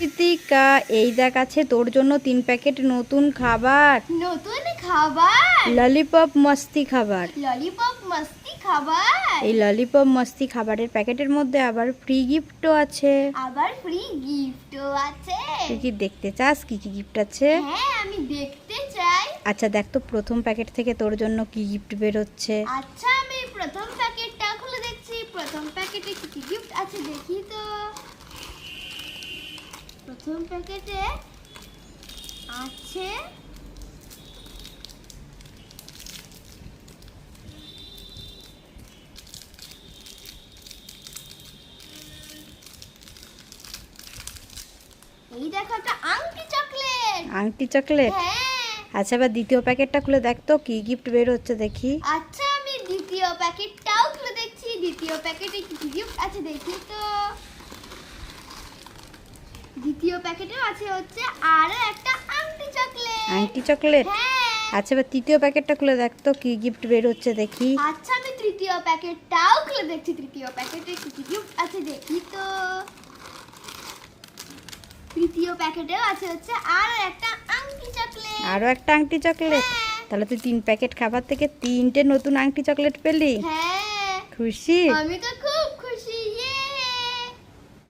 কৃতিকা, এই দেখ আছে তোর জন্য 3 প্যাকেট নতুন খাবার। নতুন খাবার? ললিপপ মস্তি খাবার। ললিপপ মস্তি খাবার? এই ললিপপ মস্তি খাবারের প্যাকেটের মধ্যে আবার ফ্রি গিফটও আছে। আবার ফ্রি গিফটও আছে? তুই কি দেখতে চাস কি কি গিফট আছে? হ্যাঁ, আমি দেখতে চাই। আচ্ছা দেখ তো প্রথম প্যাকেট থেকে তোর জন্য কি গিফট বেরোচ্ছে। আচ্ছা, আমি প্রথম প্যাকেটটা খুলে দেখছি। প্রথম প্যাকেটে কি কি গিফট আছে দেখি তো। প্রথম প্যাকেটে আছে এই দেখো একটা আংটি চকলেট। আংটি চকলেট? হ্যাঁ। আচ্ছা এবার দ্বিতীয় প্যাকেটটা খুলে দেখ তো কি গিফট বেরোচ্ছে দেখি। আচ্ছা, আমি দ্বিতীয় প্যাকেটটাও খুলে দেখছি। দ্বিতীয় প্যাকেটে কি কি গিফট আছে দেখি তো। দ্বিতীয় প্যাকেটেও আছে হচ্ছে আরো একটা আংটি চকলেট। আংটি চকলেট? হ্যাঁ। আচ্ছা এবার তৃতীয় প্যাকেটটা খুলে দেখ তো কি গিফট বেরোচ্ছে দেখি। আচ্ছা, আমি তৃতীয় প্যাকেটটাও খুলে দেখছি। তৃতীয় প্যাকেটে কি কি গিফট আছে দেখি তো। তৃতীয় প্যাকেটেও আছে হচ্ছে আরো একটা আংটি চকলেট। আরো একটা আংটি চকলেট? হ্যাঁ। তাহলে তুই 3 প্যাকেট খাবার থেকে 3টে নতুন আংটি চকলেট পেলি। হ্যাঁ, খুশি? আমি তো